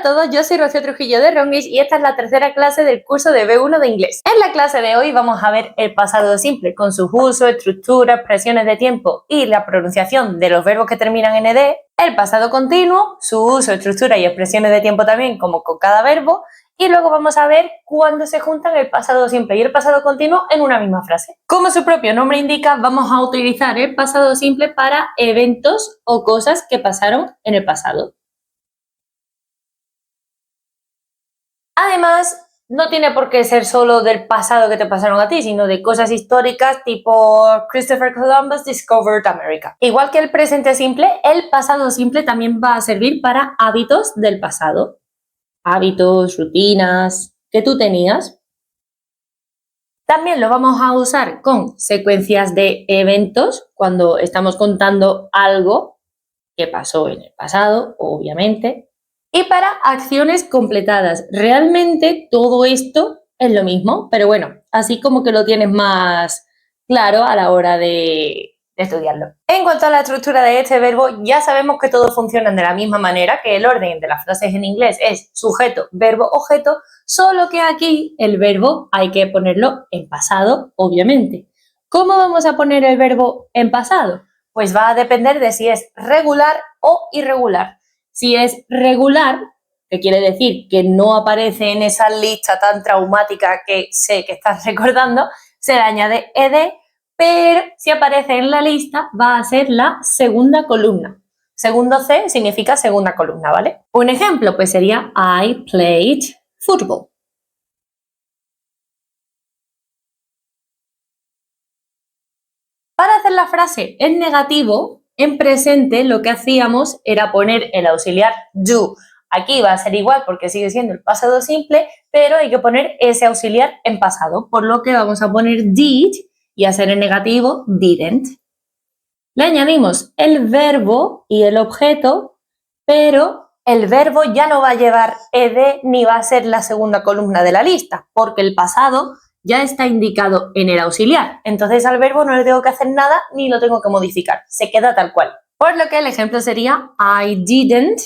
todos, yo soy Rocío Trujillo de Ronglish y esta es la tercera clase del curso de B1 de inglés. En la clase de hoy vamos a ver el pasado simple con sus usos, estructuras, expresiones de tiempo y la pronunciación de los verbos que terminan en ed, el pasado continuo, su uso, estructura y expresiones de tiempo también como con cada verbo, y luego vamos a ver cuándo se juntan el pasado simple y el pasado continuo en una misma frase. Como su propio nombre indica, vamos a utilizar el pasado simple para eventos o cosas que pasaron en el pasado. Además, no tiene por qué ser solo del pasado que te pasaron a ti, sino de cosas históricas tipo Christopher Columbus discovered America. Igual que el presente simple, el pasado simple también va a servir para hábitos del pasado. Hábitos, rutinas que tú tenías. También lo vamos a usar con secuencias de eventos cuando estamos contando algo que pasó en el pasado, obviamente. Y para acciones completadas. Realmente todo esto es lo mismo, pero bueno, así como que lo tienes más claro a la hora de estudiarlo. En cuanto a la estructura de este verbo, ya sabemos que todos funcionan de la misma manera, que el orden de las frases en inglés es sujeto, verbo, objeto, solo que aquí el verbo hay que ponerlo en pasado, obviamente. ¿Cómo vamos a poner el verbo en pasado? Pues va a depender de si es regular o irregular. Si es regular, que quiere decir que no aparece en esa lista tan traumática que sé que estás recordando, se le añade ed, pero si aparece en la lista va a ser la segunda columna. Segundo C significa segunda columna, ¿vale? Un ejemplo pues sería I played football. Para hacer la frase en negativo, en presente lo que hacíamos era poner el auxiliar do. Aquí va a ser igual porque sigue siendo el pasado simple, pero hay que poner ese auxiliar en pasado, por lo que vamos a poner did y hacer en negativo didn't. Le añadimos el verbo y el objeto, pero el verbo ya no va a llevar ed ni va a ser la segunda columna de la lista, porque el pasado ya está indicado en el auxiliar. Entonces al verbo no le tengo que hacer nada ni lo tengo que modificar. Se queda tal cual. Por lo que el ejemplo sería I didn't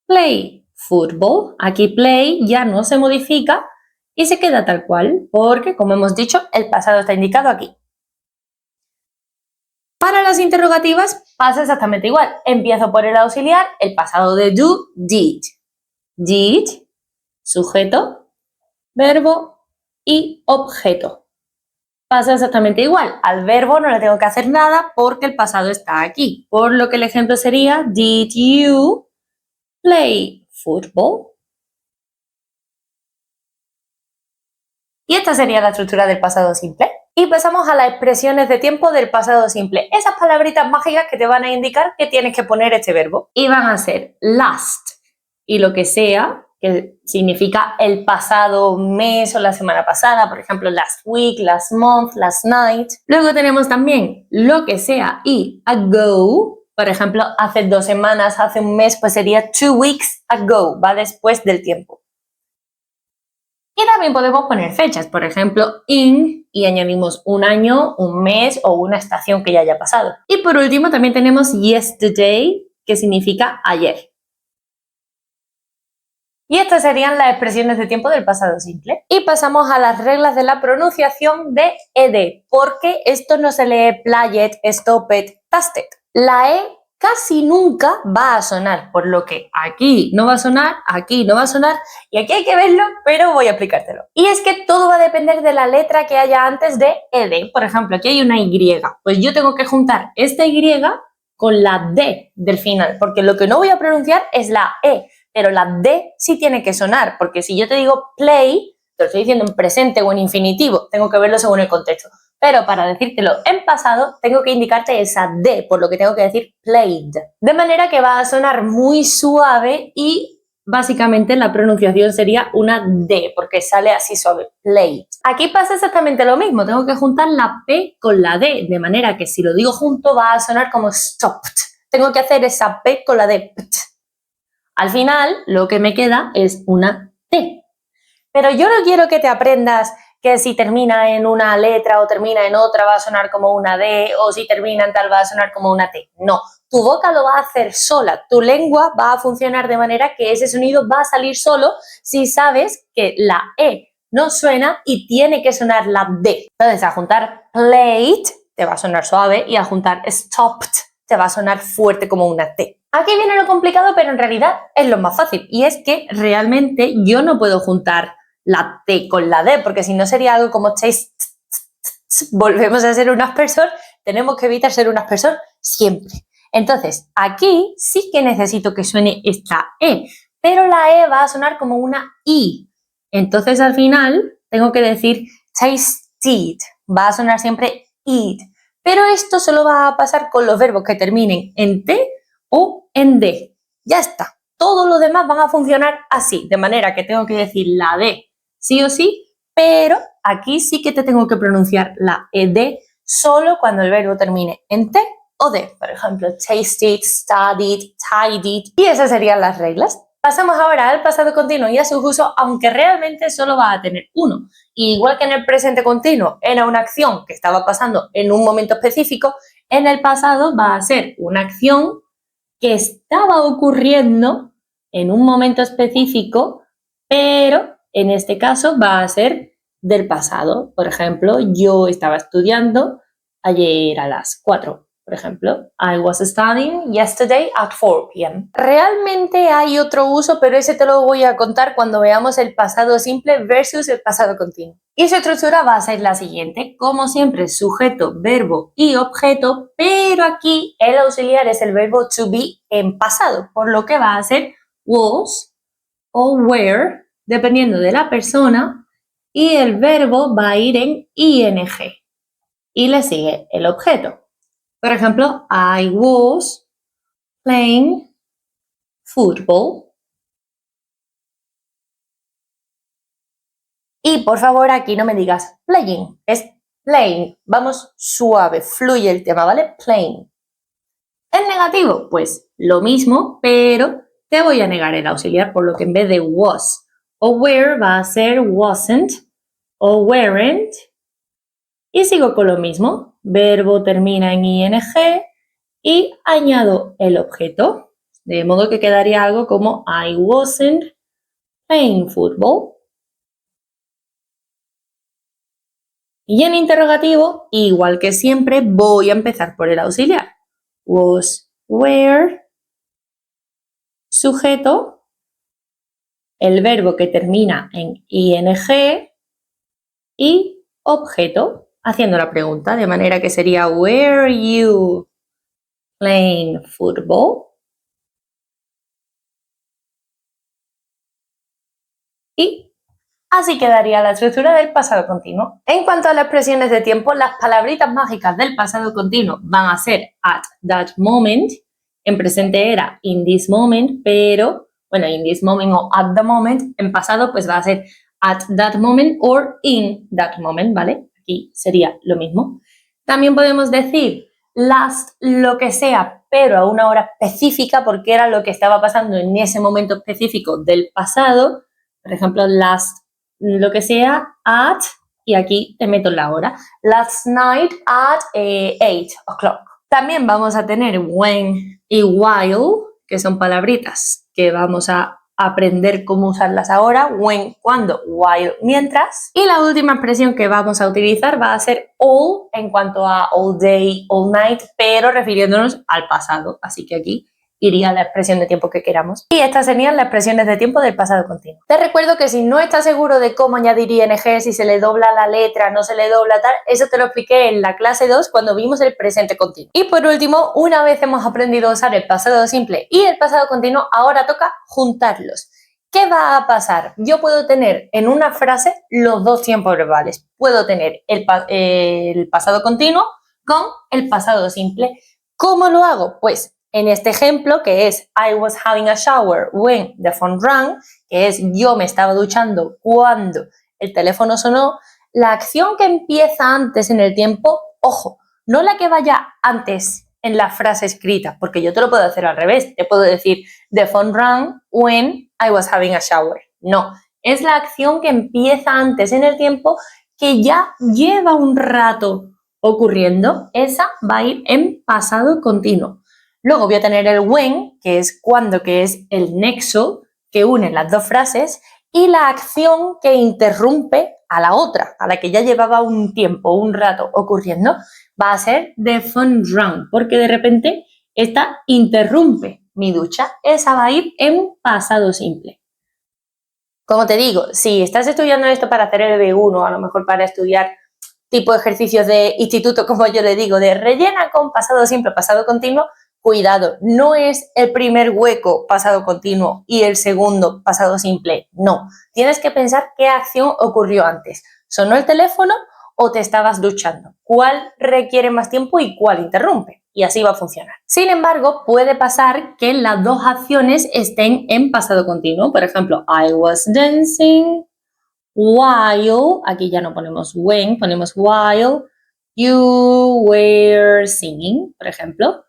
play football. Aquí play ya no se modifica y se queda tal cual porque, como hemos dicho, el pasado está indicado aquí. Para las interrogativas pasa exactamente igual. Empiezo por el auxiliar, el pasado de do, did. Did, sujeto, verbo y objeto. Pasa exactamente igual. Al verbo no le tengo que hacer nada porque el pasado está aquí. Por lo que el ejemplo sería Did you play football? Y esta sería la estructura del pasado simple. Y pasamos a las expresiones de tiempo del pasado simple. Esas palabritas mágicas que te van a indicar que tienes que poner este verbo. Y van a ser last y lo que sea, que significa el pasado mes o la semana pasada, por ejemplo, last week, last month, last night. Luego tenemos también lo que sea y ago, por ejemplo, hace 2 semanas, hace un mes, pues sería 2 weeks ago, va después del tiempo. Y también podemos poner fechas, por ejemplo, in, y añadimos un año, un mes o una estación que ya haya pasado. Y por último también tenemos yesterday, que significa ayer. Y estas serían las expresiones de tiempo del pasado simple. Y pasamos a las reglas de la pronunciación de ed, porque esto no se lee played, stopped, tasted. La e casi nunca va a sonar, por lo que aquí no va a sonar, aquí no va a sonar y aquí hay que verlo, pero voy a explicártelo. Y es que todo va a depender de la letra que haya antes de ed. Por ejemplo, aquí hay una y, pues yo tengo que juntar esta y con la d del final, porque lo que no voy a pronunciar es la e, pero la d sí tiene que sonar, porque si yo te digo play, te lo estoy diciendo en presente o en infinitivo, tengo que verlo según el contexto. Pero para decírtelo en pasado, tengo que indicarte esa D, por lo que tengo que decir played. De manera que va a sonar muy suave y básicamente la pronunciación sería una D, porque sale así suave, played. Aquí pasa exactamente lo mismo, tengo que juntar la P con la D, de manera que si lo digo junto va a sonar como stopped. Tengo que hacer esa P con la D. Al final, lo que me queda es una T. Pero yo no quiero que te aprendas que si termina en una letra o termina en otra va a sonar como una D o si termina en tal va a sonar como una T. No, tu boca lo va a hacer sola, tu lengua va a funcionar de manera que ese sonido va a salir solo si sabes que la E no suena y tiene que sonar la D. Entonces, al juntar plate te va a sonar suave y al juntar stopped te va a sonar fuerte como una T. Aquí viene lo complicado, pero en realidad es lo más fácil. Y es que realmente yo no puedo juntar la T con la D, porque si no sería algo como chase. Volvemos a ser un aspersor, tenemos que evitar ser un aspersor siempre. Entonces, aquí sí que necesito que suene esta E, pero la E va a sonar como una I. Entonces, al final, tengo que decir tasted. Va a sonar siempre id. Pero esto solo va a pasar con los verbos que terminen en T o en D. Ya está. Todo lo demás van a funcionar así, de manera que tengo que decir la D sí o sí, pero aquí sí que te tengo que pronunciar la ED solo cuando el verbo termine en T o D. Por ejemplo, tasted, studied, tidied. Y esas serían las reglas. Pasamos ahora al pasado continuo y a su uso, aunque realmente solo va a tener uno. Y igual que en el presente continuo era una acción que estaba pasando en un momento específico, en el pasado va a ser una acción que estaba ocurriendo en un momento específico, pero en este caso va a ser del pasado. Por ejemplo, yo estaba estudiando ayer a las 4. Por ejemplo, I was studying yesterday at 4 p.m. Realmente hay otro uso, pero ese te lo voy a contar cuando veamos el pasado simple versus el pasado continuo. Y su estructura va a ser la siguiente. Como siempre, sujeto, verbo y objeto, pero aquí el auxiliar es el verbo to be en pasado, por lo que va a ser was o were, dependiendo de la persona, y el verbo va a ir en ing. Y le sigue el objeto. Por ejemplo, I was playing football. Y por favor, aquí no me digas playing, es playing. Vamos suave, fluye el tema, ¿vale? Playing. ¿En negativo? Pues lo mismo, pero te voy a negar el auxiliar, por lo que en vez de was o were va a ser wasn't o weren't. Y sigo con lo mismo. Verbo termina en ing y añado el objeto. De modo que quedaría algo como I wasn't playing football. Y en interrogativo, igual que siempre, voy a empezar por el auxiliar. Was, were, sujeto, el verbo que termina en ing y objeto, haciendo la pregunta, de manera que sería were you playing football? Y así quedaría la estructura del pasado continuo. En cuanto a las expresiones de tiempo, las palabritas mágicas del pasado continuo van a ser at that moment, en presente era in this moment, pero, bueno, in this moment o at the moment, en pasado pues va a ser at that moment or in that moment, ¿vale? Aquí sería lo mismo. También podemos decir last lo que sea, pero a una hora específica, porque era lo que estaba pasando en ese momento específico del pasado. Por ejemplo, last lo que sea at, y aquí te meto la hora. Last night at 8 o'clock. También vamos a tener when y while, que son palabritas que vamos a aprender cómo usarlas ahora. When, cuando, while, mientras. Y la última expresión que vamos a utilizar va a ser all en cuanto a all day, all night, pero refiriéndonos al pasado. Así que aquí iría la expresión de tiempo que queramos. Y estas serían las expresiones de tiempo del pasado continuo. Te recuerdo que si no estás seguro de cómo añadir ing, si se le dobla la letra, no se le dobla tal, eso te lo expliqué en la clase 2 cuando vimos el presente continuo. Y por último, una vez hemos aprendido a usar el pasado simple y el pasado continuo, ahora toca juntarlos. ¿Qué va a pasar? Yo puedo tener en una frase los dos tiempos verbales. Puedo tener el pasado continuo con el pasado simple. ¿Cómo lo hago? Pues en este ejemplo, que es I was having a shower when the phone rang, que es yo me estaba duchando cuando el teléfono sonó, la acción que empieza antes en el tiempo, ojo, no la que vaya antes en la frase escrita, porque yo te lo puedo hacer al revés. Te puedo decir the phone rang when I was having a shower. No, es la acción que empieza antes en el tiempo que ya lleva un rato ocurriendo. Esa va a ir en pasado continuo. Luego voy a tener el when, que es cuando, que es el nexo que une las dos frases, y la acción que interrumpe a la otra, a la que ya llevaba un tiempo, un rato ocurriendo, va a ser the phone rang, porque de repente esta interrumpe mi ducha. Esa va a ir en pasado simple. Como te digo, si estás estudiando esto para hacer el B1, a lo mejor para estudiar tipo de ejercicios de instituto, como yo le digo, de rellena con pasado simple, pasado continuo, cuidado, no es el primer hueco pasado continuo y el segundo pasado simple, no. Tienes que pensar qué acción ocurrió antes. ¿Sonó el teléfono o te estabas duchando? ¿Cuál requiere más tiempo y cuál interrumpe? Y así va a funcionar. Sin embargo, puede pasar que las dos acciones estén en pasado continuo. Por ejemplo, I was dancing while, aquí ya no ponemos when, ponemos while you were singing, por ejemplo.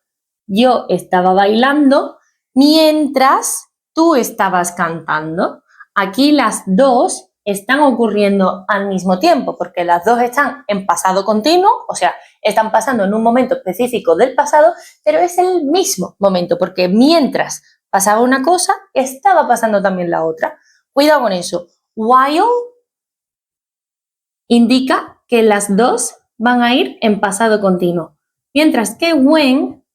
Yo estaba bailando mientras tú estabas cantando. Aquí las dos están ocurriendo al mismo tiempo porque las dos están en pasado continuo, o sea, están pasando en un momento específico del pasado, pero es el mismo momento porque mientras pasaba una cosa, estaba pasando también la otra. Cuidado con eso. While indica que las dos van a ir en pasado continuo, mientras que when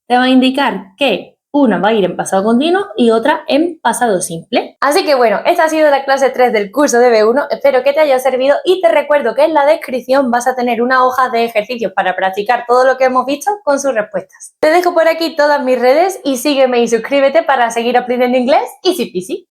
te va a indicar que una va a ir en pasado continuo y otra en pasado simple. Así que bueno, esta ha sido la clase 3 del curso de B1, espero que te haya servido y te recuerdo que en la descripción vas a tener una hoja de ejercicios para practicar todo lo que hemos visto con sus respuestas. Te dejo por aquí todas mis redes y sígueme y suscríbete para seguir aprendiendo inglés easy peasy.